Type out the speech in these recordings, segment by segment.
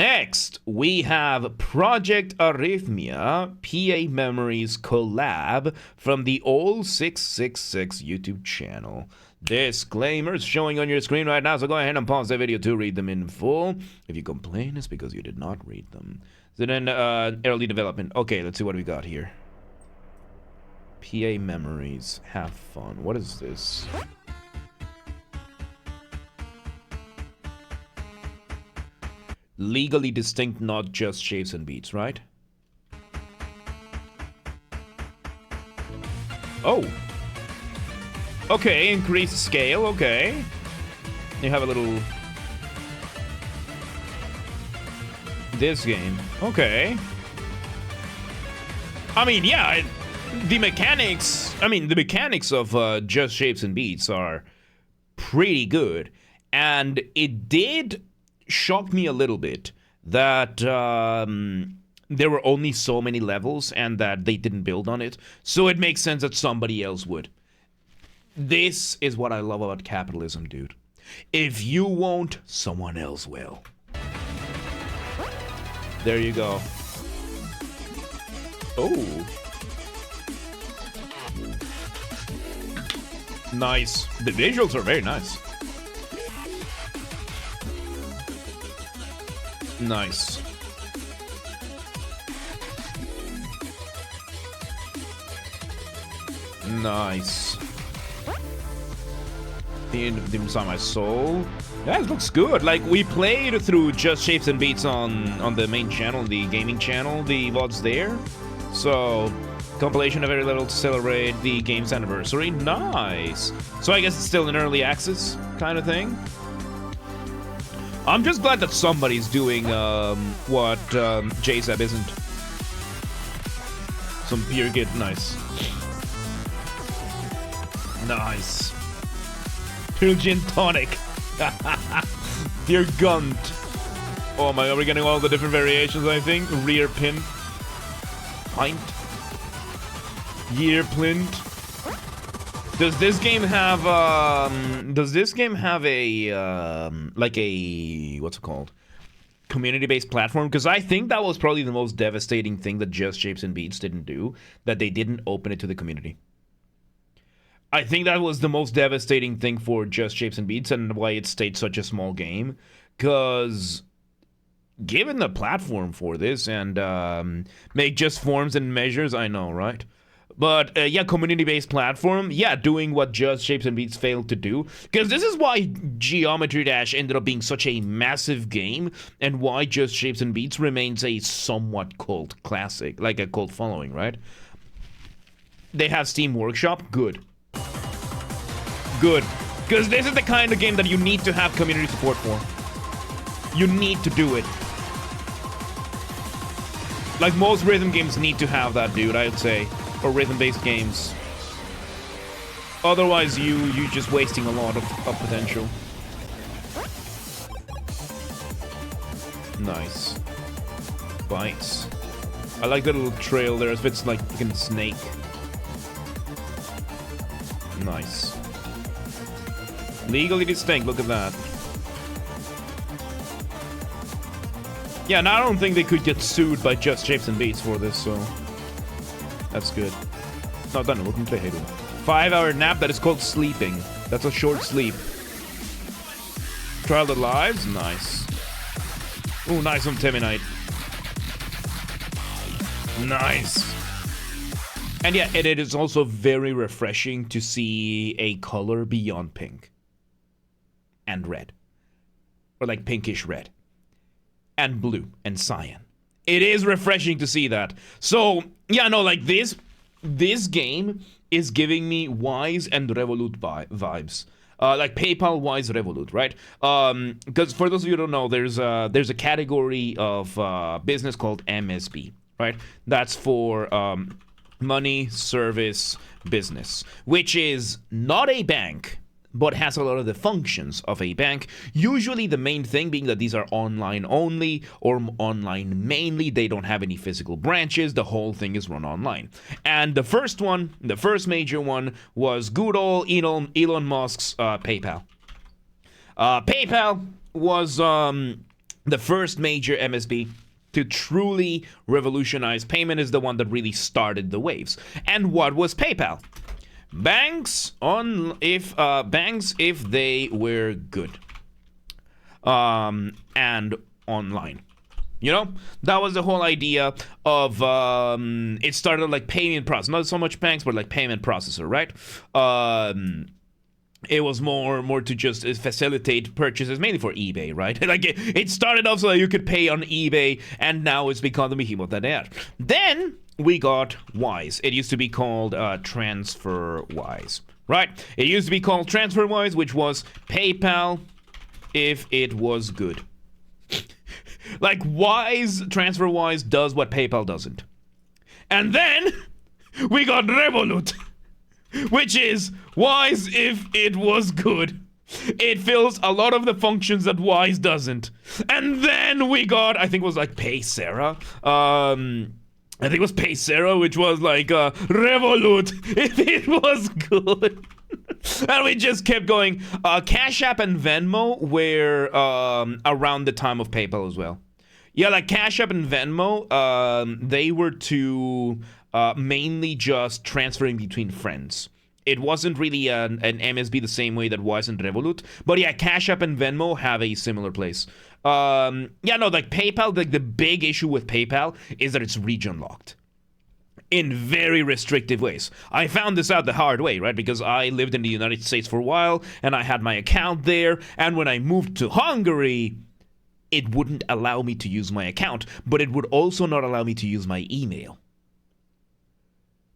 Next, we have Project Arrhythmia PA Memories collab from the Old 666 YouTube channel. Disclaimers showing on your screen right now, so go ahead and pause the video to read them in full. If you complain, it's because you did not read them. So then, early development. Okay, let's see what we got here. PA Memories. Have fun. What is this? Legally distinct, not just shapes and beats, right? Oh. Okay, increase scale, okay. You have a little... This game. Okay. I mean, yeah, the mechanics... I mean, the mechanics of just shapes and beats are pretty good. And it did shock me a little bit that there were only so many levels and that they didn't build on it. So it makes sense that somebody else would. This is what I love about capitalism, dude. If you won't, someone else will. There you go. Oh. Nice. The visuals are very nice. Nice. Nice. The end of Deep Inside My Soul. Yeah, it looks good. Like, we played through Just Shapes and Beats on the main channel, the gaming channel, the VODs there. So, compilation of every level to celebrate the game's anniversary. Nice. So I guess it's still an early access kind of thing. I'm just glad that somebody's doing what JSAB isn't. Some beer get nice. Nice. Pure gin tonic. Dear Gunt. Oh my god, we're getting all the different variations, I think. Rear pin. Pint. Year plint. Does this game have a like a what's it called? Community-based platform? Because I think that was probably the most devastating thing that Just Shapes and Beats didn't do, that they didn't open it to the community. I think that was the most devastating thing for Just Shapes and Beats and why it stayed such a small game. Because given the platform for this and make just forms and measures, I know, right? But yeah, community-based platform, yeah, doing what Just Shapes and Beats failed to do. Because this is why Geometry Dash ended up being such a massive game and why Just Shapes and Beats remains a somewhat cult classic, like a cult following, right? They have Steam Workshop, good. Good. Because this is the kind of game that you need to have community support for. You need to do it. Like most rhythm games need to have that, dude, I'd say. Or rhythm-based games. Otherwise, you're just wasting a lot of potential. Nice. Bites. I like the little trail there, if it's like fucking snake. Nice. Legally distinct, look at that. Yeah, and I don't think they could get sued by Just Shapes and Beats for this, so... That's good. Not done, welcome to Halo. 5-hour nap that is called sleeping. That's a short sleep. Trial the lives? Nice. Ooh, nice on Teminite. Nice. And yeah, it is also very refreshing to see a color beyond pink. And red. Or like pinkish red. And blue. And cyan. It is refreshing to see that. So, yeah, no, like this game is giving me Wise and Revolut vibes. Like PayPal, Wise, Revolut, right? Because for those of you who don't know, there's a category of business called MSB, right? That's for money, service, business, which is not a bank, but has a lot of the functions of a bank. Usually the main thing being that these are online only or online mainly. They don't have any physical branches. The whole thing is run online. And the first major one was good old Elon Musk's PayPal. PayPal was The first major MSB to truly revolutionize payment is the one that really started the waves. And what was PayPal? Banks if they were good, and online. You know, that was the whole idea of it started like payment process, not so much banks, but like payment processor, right? It was more to just facilitate purchases, mainly for eBay, right? Like it started off so that you could pay on eBay, and now it's become the behemoth that they are. Then we got Wise. It used to be called TransferWise, right? It used to be called TransferWise, which was PayPal if it was good. Like TransferWise does what PayPal doesn't. And then we got Revolut, which is Wise if it was good. It fills a lot of the functions that Wise doesn't. And then we got, I think it was like Paysera. I think it was Paysera, which was like Revolut if it was good. And we just kept going. Cash App and Venmo were around the time of PayPal as well. Yeah, like Cash App and Venmo, they were to mainly just transferring between friends. It wasn't really an MSB the same way that Wise and Revolut. But yeah, Cash App and Venmo have a similar place. Like PayPal, like the big issue with PayPal is that it's region locked in very restrictive ways. I found this out the hard way, right? Because I lived in the United States for a while, and I had my account there, and when I moved to Hungary, it wouldn't allow me to use my account, but it would also not allow me to use my email.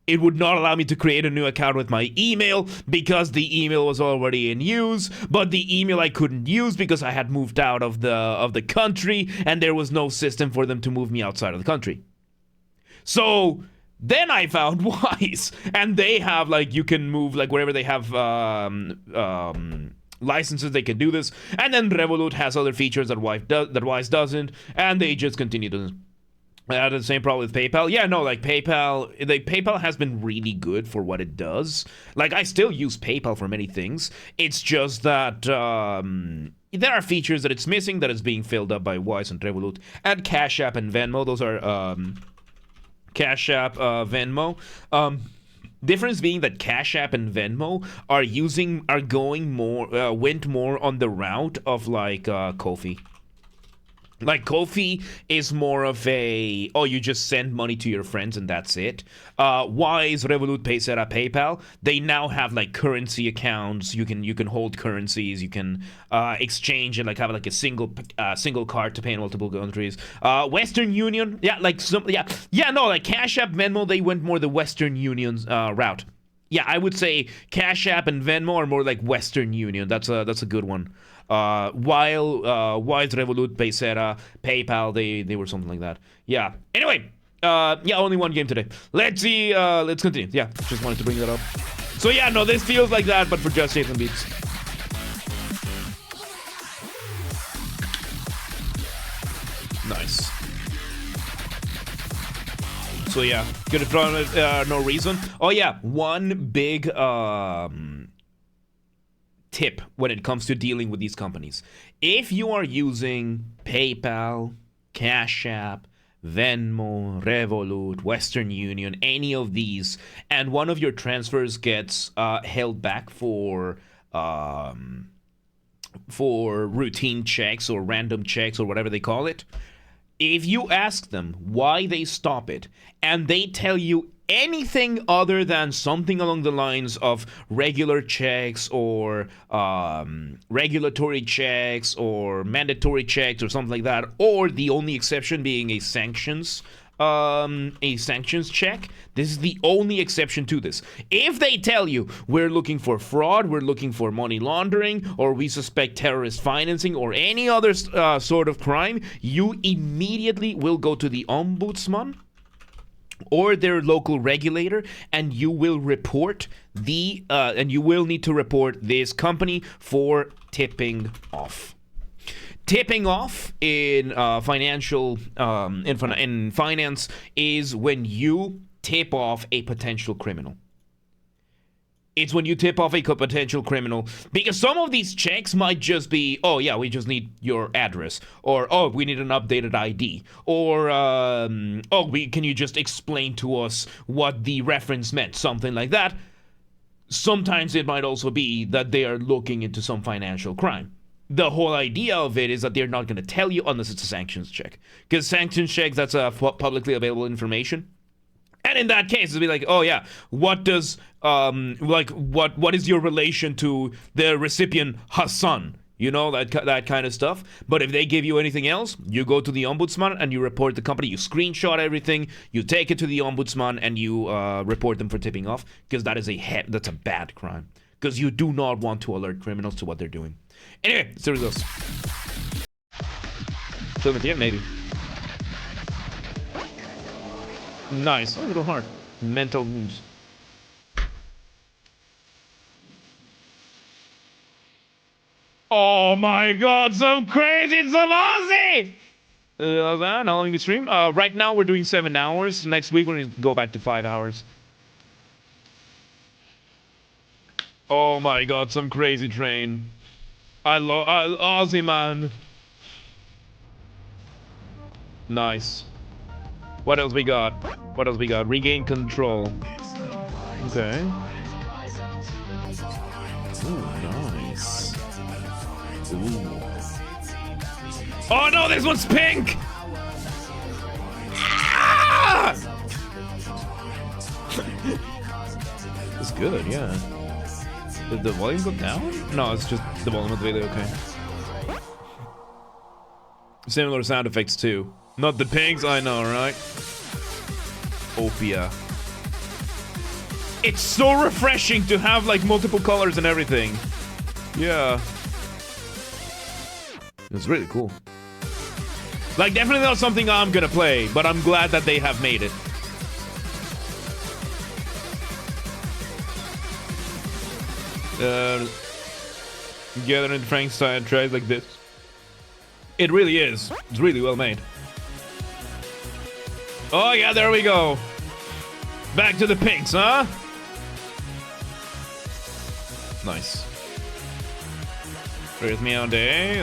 It would not allow me to create a new account with my email because the email was already in use, but the email I couldn't use because I had moved out of the country, and there was no system for them to move me outside of the country. So then I found Wise, and they have like, you can move like wherever they have licenses, they can do this. And then Revolut has other features that Wise doesn't, and they just continue to had the same problem with PayPal. Yeah, no, like PayPal has been really good for what it does. Like, I still use PayPal for many things. It's just that there are features that it's missing that is being filled up by Wise and Revolut. And Cash App and Venmo, those are Cash App, Venmo. Difference being that Cash App and Venmo went more on the route of like Ko-fi. Like, Ko-fi is more of a, you just send money to your friends and that's it. Wise, Revolut, Paysera, PayPal, they now have like currency accounts. You can hold currencies. You can exchange and like have like a single card to pay in multiple countries. Western Union, like Cash App, Venmo, they went more the Western Union's route. Yeah, I would say Cash App and Venmo are more like Western Union. That's a good one. While Wise, Revolut, Paysera, PayPal, they were something like that. Yeah. Anyway, only one game today. Let's see. Let's continue. Yeah, just wanted to bring that up. So yeah, no, this feels like that, but for just shapes and beats. Nice. So yeah, gonna draw no reason. Oh yeah, one big tip when it comes to dealing with these companies. If you are using PayPal, Cash App, Venmo, Revolut, Western Union, any of these, and one of your transfers gets held back for routine checks or random checks or whatever they call it, if you ask them why they stop it, and they tell you anything other than something along the lines of regular checks or regulatory checks or mandatory checks or something like that, or the only exception being a sanctions check, this is the only exception to this. If they tell you we're looking for fraud, we're looking for money laundering, or we suspect terrorist financing or any other sort of crime, you immediately will go to the ombudsman or their local regulator, and you will report and you will need to report this company for tipping off. Tipping off in in finance is when you tip off a potential criminal. It's when you tip off a potential criminal, because some of these checks might just be, oh yeah, we just need your address, or oh, we need an updated ID, or oh, can you just explain to us what the reference meant, something like that. Sometimes it might also be that they are looking into some financial crime. The whole idea of it is that they're not going to tell you unless it's a sanctions check, because sanctions checks, that's publicly available information. And in that case, it'll be like, oh yeah, what does what is your relation to the recipient Hassan? You know, that kind of stuff. But if they give you anything else, you go to the ombudsman and you report the company. You screenshot everything, you take it to the ombudsman, and you report them for tipping off, because that's a bad crime. Because you do not want to alert criminals to what they're doing. Anyway, let's see the results. Film it here, maybe. Nice. A little hard. Mental moves. Oh my god, so crazy, so Aussie! How long you stream? Right now we're doing 7 hours. Next week we're gonna go back to 5 hours. Oh my god, some crazy train. I love Aussie, man. Nice. What else we got? What else we got? Regain control. Okay. Ooh, nice. Ooh. Oh no, this one's pink! Ah! It's good, yeah. Did the volume go down? No, it's just the volume of the video, okay. Similar sound effects too. Not the pinks, I know, right? Opia. It's so refreshing to have like multiple colors and everything. Yeah. It's really cool. Like, definitely not something I'm gonna play, but I'm glad that they have made it. Gathering Frankenstein tracks like this. It really is. It's really well made. Oh yeah, there we go. Back to the pinks, huh? Nice. Arrhythmia all day.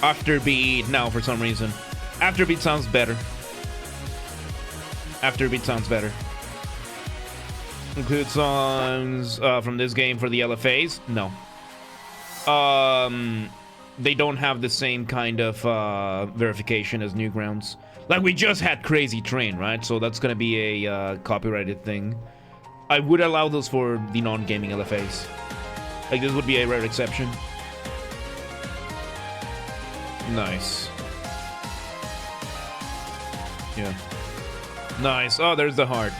Afterbeat now for some reason. Afterbeat sounds better. Afterbeat sounds better. Include songs from this game for the LFAs? No. They don't have the same kind of verification as Newgrounds. Like, we just had Crazy Train, right? So that's gonna be a copyrighted thing. I would allow those for the non-gaming LFAs. Like, this would be a rare exception. Nice. Yeah. Nice. Oh, there's the heart.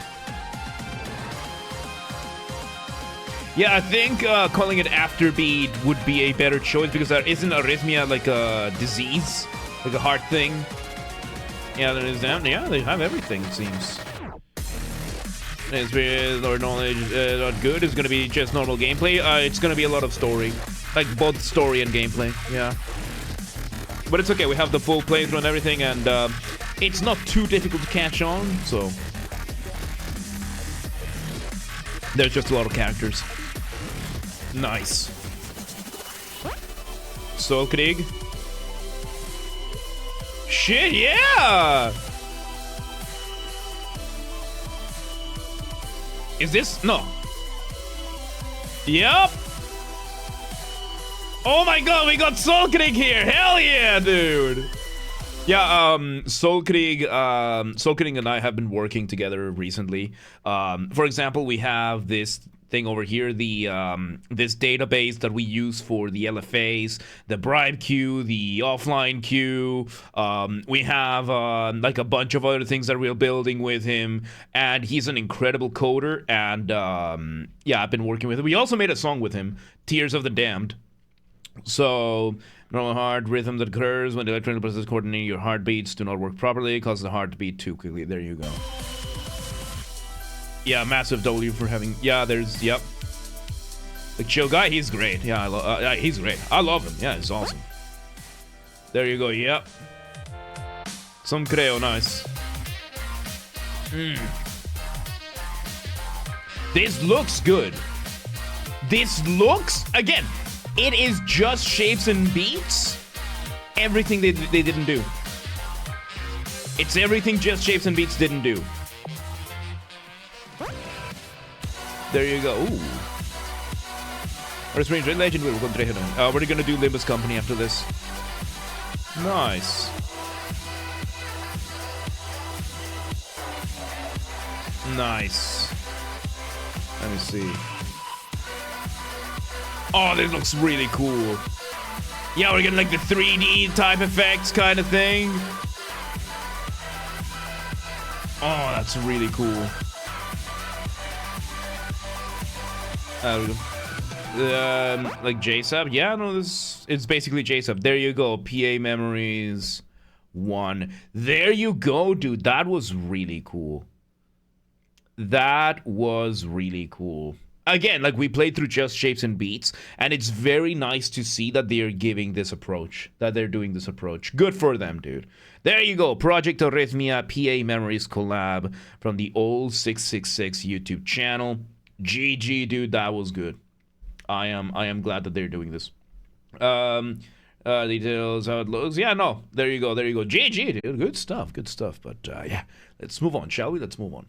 Yeah, I think calling it Afterbeat would be a better choice, because there isn't arrhythmia like a disease, like a heart thing. Yeah, there is that. Yeah, they have everything, it seems. It's weird or knowledge not good. It's gonna be just normal gameplay. It's gonna be a lot of story, like both story and gameplay. Yeah, but it's okay. We have the full playthrough and everything, and it's not too difficult to catch on. So there's just a lot of characters. Nice. Solkrieg. Shit, yeah! Is this? No. Yep. Oh my god, we got Solkrieg here! Hell yeah, dude! Yeah, Solkrieg and I have been working together recently. For example, we have this thing over here, the this database that we use for the LFAs, the bribe queue, the offline queue. We have like a bunch of other things that we're building with him, and he's an incredible coder. And yeah, I've been working with him. We also made a song with him, Tears of the Damned. So, normal heart rhythm that occurs when the electronic process coordinating your heartbeats do not work properly, causes the heart to beat too quickly. There you go. Yeah, massive W for having. Yeah, there's. Yep. The chill guy, he's great. Yeah, he's great. I love him. Yeah, he's awesome. There you go. Yep. Some creo, nice. This looks good. This looks, again, it is just shapes and beats. Everything they didn't do. It's everything just shapes and beats didn't do. There you go. Ooh. Our strange legend will come to we're gonna do Limbus Company after this. Nice. Nice. Let me see. Oh, this looks really cool. Yeah, we're getting like the 3D type effects kind of thing. Oh, that's really cool. Like JSAB? Yeah, no, it's basically JSAB. There you go. PA Memories 1. There you go, dude. That was really cool. That was really cool. Again, like we played through just shapes and beats, and it's very nice to see that they're giving this approach, that they're doing this approach. Good for them, dude. There you go. Project Arrhythmia PA Memories collab from the old 666 YouTube channel. GG, dude. That was good. I am glad that they're doing this. Details, how it looks. Yeah, no. There you go. There you go. GG, dude. Good stuff. Good stuff. But yeah, let's move on, shall we? Let's move on.